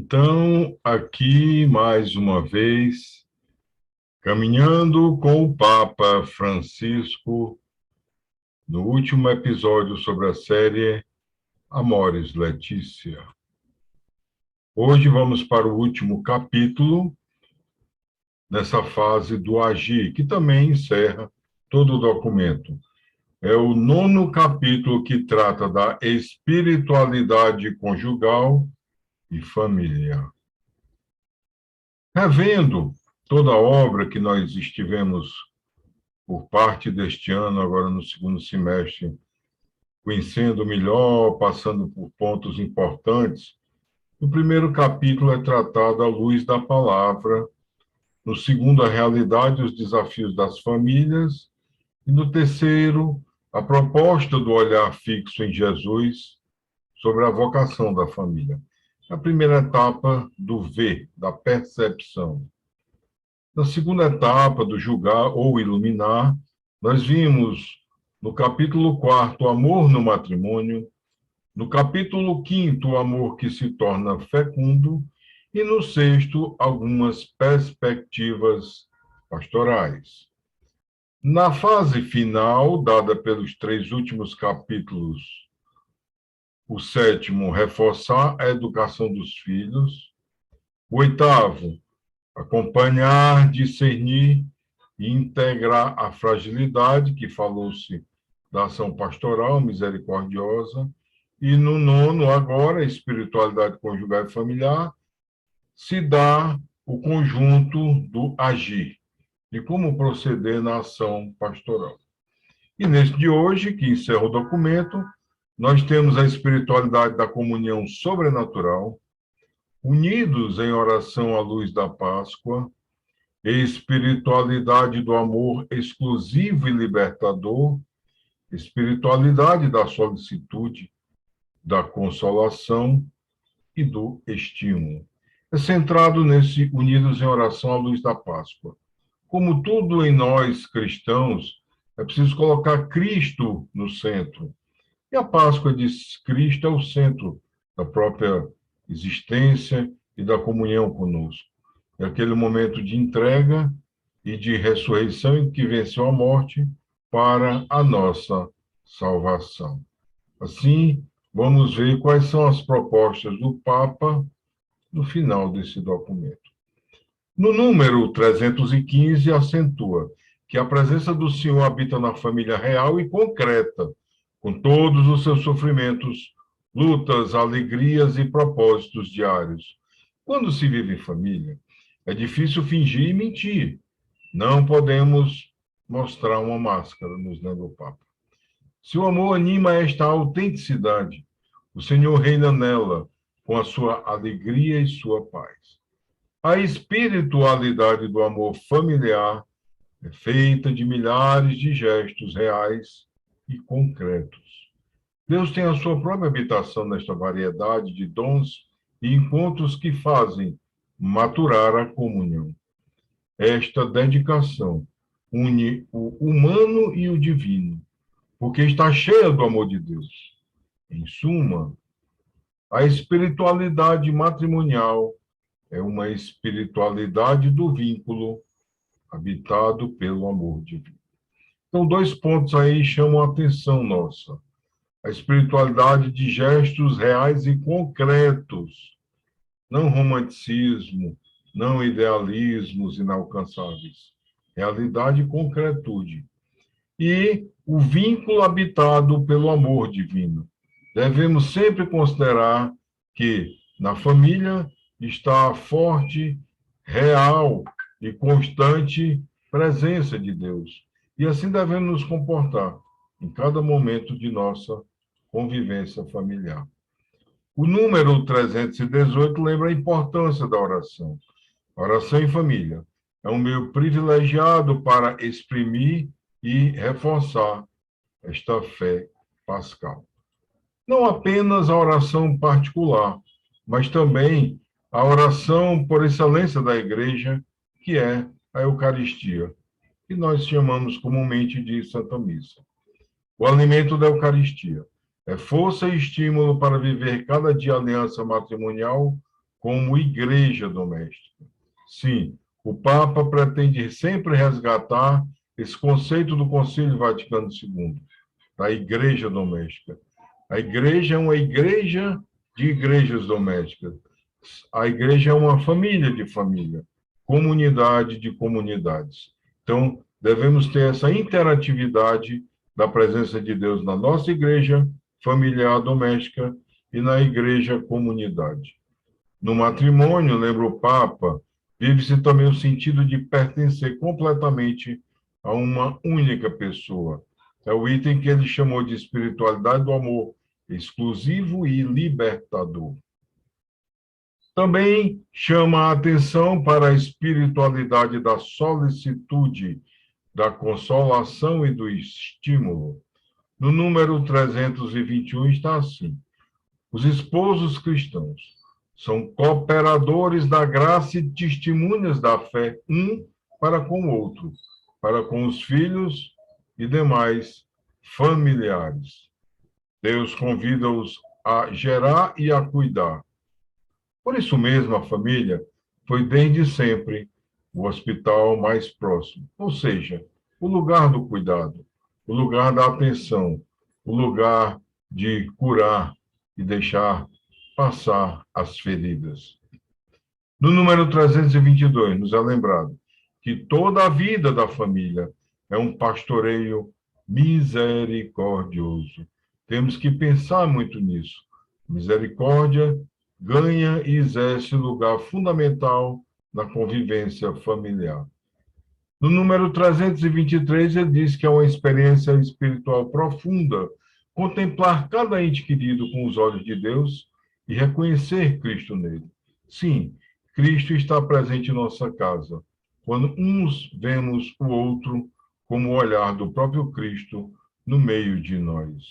Então, aqui mais uma vez, caminhando com o Papa Francisco, no último episódio sobre a série Amoris Laetitia. Hoje vamos para o último capítulo, nessa fase do agir, que também encerra todo o documento. É o 9º capítulo que trata da espiritualidade conjugal e familiar. Revendo toda a obra que nós estivemos por parte deste ano, agora no segundo semestre, conhecendo melhor, passando por pontos importantes. No primeiro capítulo é tratado à luz da palavra, no segundo, a realidade e os desafios das famílias, e no terceiro, a proposta do olhar fixo em Jesus sobre a vocação da família. A primeira etapa do ver, da percepção. Na segunda etapa do julgar ou iluminar, nós vimos no capítulo 4 o amor no matrimônio, no capítulo 5 o amor que se torna fecundo e no 6º algumas perspectivas pastorais. Na fase final, dada pelos 3 últimos capítulos, o 7º, reforçar a educação dos filhos, o 8º, acompanhar, discernir e integrar a fragilidade, que falou-se da ação pastoral misericordiosa, e no 9º, agora, a espiritualidade conjugal e familiar, se dá o conjunto do agir, de como proceder na ação pastoral. E neste de hoje, que encerra o documento, nós temos a espiritualidade da comunhão sobrenatural, unidos em oração à luz da Páscoa, espiritualidade do amor exclusivo e libertador, espiritualidade da solicitude, da consolação e do estímulo. É centrado nesse unidos em oração à luz da Páscoa. Como tudo em nós cristãos, é preciso colocar Cristo no centro. E a Páscoa de Cristo é o centro da própria existência e da comunhão conosco. É aquele momento de entrega e de ressurreição em que venceu a morte para a nossa salvação. Assim, vamos ver quais são as propostas do Papa no final desse documento. No número 315, acentua que a presença do Senhor habita na família real e concreta, com todos os seus sofrimentos, lutas, alegrias e propósitos diários. Quando se vive em família, é difícil fingir e mentir. Não podemos mostrar uma máscara, nos lembra o Papa. Se o amor anima esta autenticidade, o Senhor reina nela, com a sua alegria e sua paz. A espiritualidade do amor familiar é feita de milhares de gestos reais e concretos. Deus tem a sua própria habitação nesta variedade de dons e encontros que fazem maturar a comunhão. Esta dedicação une o humano e o divino, porque está cheia do amor de Deus. Em suma, a espiritualidade matrimonial é uma espiritualidade do vínculo habitado pelo amor divino. Então, 2 pontos aí chamam a atenção nossa. A espiritualidade de gestos reais e concretos, não romanticismo, não idealismos inalcançáveis. Realidade e concretude. E o vínculo habitado pelo amor divino. Devemos sempre considerar que na família está a forte, real e constante presença de Deus. E assim devemos nos comportar em cada momento de nossa convivência familiar. O número 318 lembra a importância da oração. A oração em família é um meio privilegiado para exprimir e reforçar esta fé pascal. Não apenas a oração particular, mas também a oração por excelência da Igreja, que é a Eucaristia, que nós chamamos comumente de Santa Missa. O alimento da Eucaristia é força e estímulo para viver cada dia a aliança matrimonial como igreja doméstica. Sim, o Papa pretende sempre resgatar esse conceito do Concílio Vaticano II, da igreja doméstica. A igreja é uma igreja de igrejas domésticas. A igreja é uma família de família, comunidade de comunidades. Então, devemos ter essa interatividade da presença de Deus na nossa igreja familiar doméstica e na igreja comunidade. No matrimônio, lembra o Papa, vive-se também o sentido de pertencer completamente a uma única pessoa. É o item que ele chamou de espiritualidade do amor, exclusivo e libertador. Também chama a atenção para a espiritualidade da solicitude, da consolação e do estímulo. No número 321 está assim: os esposos cristãos são cooperadores da graça e testemunhas da fé um para com o outro, para com os filhos e demais familiares. Deus convida-os a gerar e a cuidar. Por isso mesmo, a família foi desde sempre o hospital mais próximo, ou seja, o lugar do cuidado, o lugar da atenção, o lugar de curar e deixar passar as feridas. No número 322, nos é lembrado que toda a vida da família é um pastoreio misericordioso. Temos que pensar muito nisso. Misericórdia ganha e exerce lugar fundamental na convivência familiar. No número 323, ele diz que é uma experiência espiritual profunda contemplar cada ente querido com os olhos de Deus e reconhecer Cristo nele. Sim, Cristo está presente em nossa casa, quando uns vemos o outro como o olhar do próprio Cristo no meio de nós.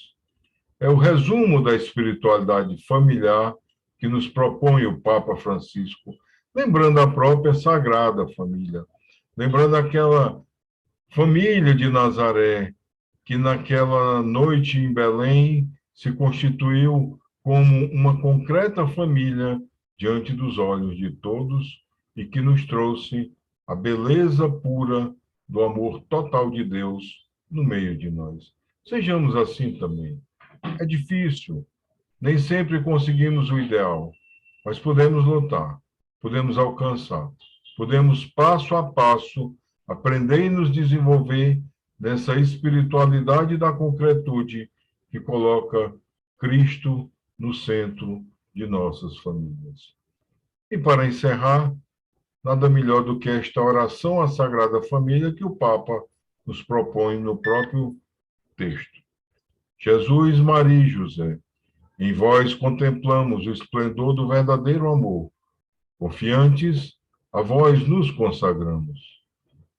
É o resumo da espiritualidade familiar que nos propõe o Papa Francisco, lembrando a própria Sagrada Família, lembrando aquela família de Nazaré, que naquela noite em Belém se constituiu como uma concreta família diante dos olhos de todos e que nos trouxe a beleza pura do amor total de Deus no meio de nós. Sejamos assim também. É difícil, nem sempre conseguimos o ideal, mas podemos lutar, podemos alcançar, podemos passo a passo aprender e nos desenvolver nessa espiritualidade da concretude que coloca Cristo no centro de nossas famílias. E para encerrar, nada melhor do que esta oração à Sagrada Família que o Papa nos propõe no próprio texto. Jesus, Maria e José, em vós contemplamos o esplendor do verdadeiro amor. Confiantes, a vós nos consagramos.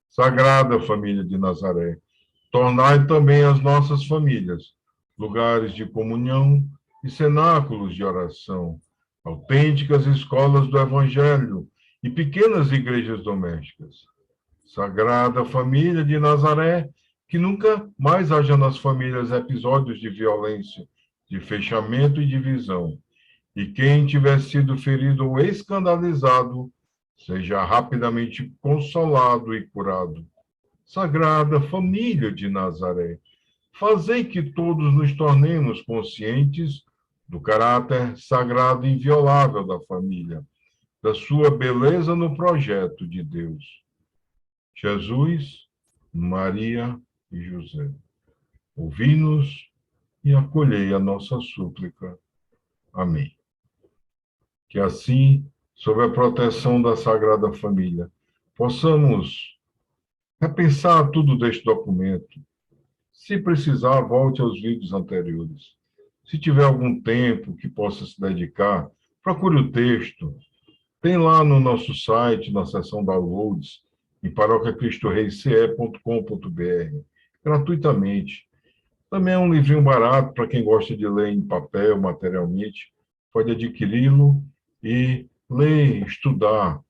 Sagrada Família de Nazaré, tornai também as nossas famílias lugares de comunhão e cenáculos de oração, autênticas escolas do Evangelho e pequenas igrejas domésticas. Sagrada Família de Nazaré, que nunca mais haja nas famílias episódios de violência, de fechamento e divisão, e quem tiver sido ferido ou escandalizado, seja rapidamente consolado e curado. Sagrada Família de Nazaré, fazei que todos nos tornemos conscientes do caráter sagrado e inviolável da família, da sua beleza no projeto de Deus. Jesus, Maria e José, ouvi-nos e acolhei a nossa súplica. Amém. Que assim, sob a proteção da Sagrada Família, possamos repensar tudo deste documento. Se precisar, volte aos vídeos anteriores. Se tiver algum tempo que possa se dedicar, procure o texto. Tem lá no nosso site, na seção downloads, em paroquiacristoreice.com.br, gratuitamente. Também é um livrinho barato para quem gosta de ler em papel, materialmente. Pode adquiri-lo e ler, estudar.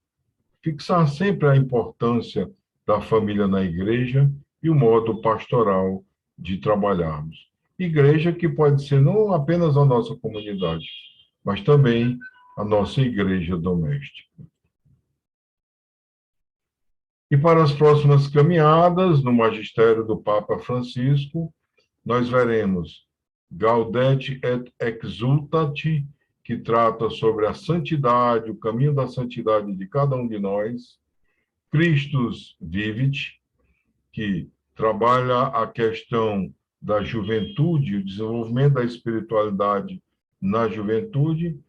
Fixar sempre a importância da família na igreja e o modo pastoral de trabalharmos. Igreja que pode ser não apenas a nossa comunidade, mas também a nossa igreja doméstica. E para as próximas caminhadas no magistério do Papa Francisco, nós veremos Gaudete et Exsultate, que trata sobre a santidade, o caminho da santidade de cada um de nós, Christus Vivit, que trabalha a questão da juventude, o desenvolvimento da espiritualidade na juventude,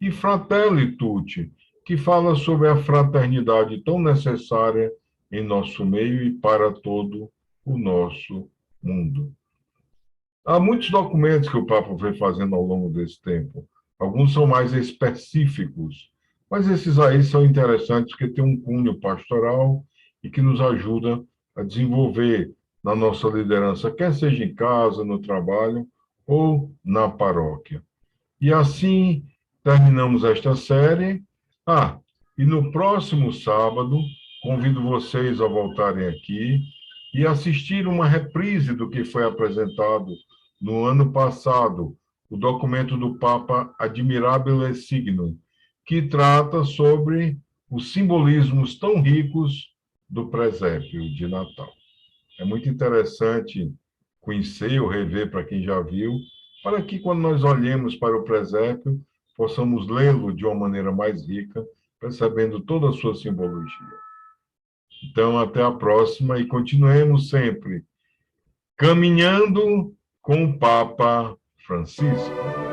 e Fratelli Tutti, que fala sobre a fraternidade tão necessária em nosso meio e para todo o nosso mundo. Há muitos documentos que o Papa foi fazendo ao longo desse tempo. Alguns são mais específicos, mas esses aí são interessantes porque têm um cunho pastoral e que nos ajuda a desenvolver na nossa liderança, quer seja em casa, no trabalho ou na paróquia. E assim terminamos esta série. E no próximo sábado, convido vocês a voltarem aqui e assistir uma reprise do que foi apresentado no ano passado, o documento do Papa Admirabile Signum, que trata sobre os simbolismos tão ricos do presépio de Natal. É muito interessante conhecer ou rever para quem já viu, para que quando nós olhemos para o presépio, possamos lê-lo de uma maneira mais rica, percebendo toda a sua simbologia. Então, até a próxima e continuemos sempre caminhando com o Papa Francisco.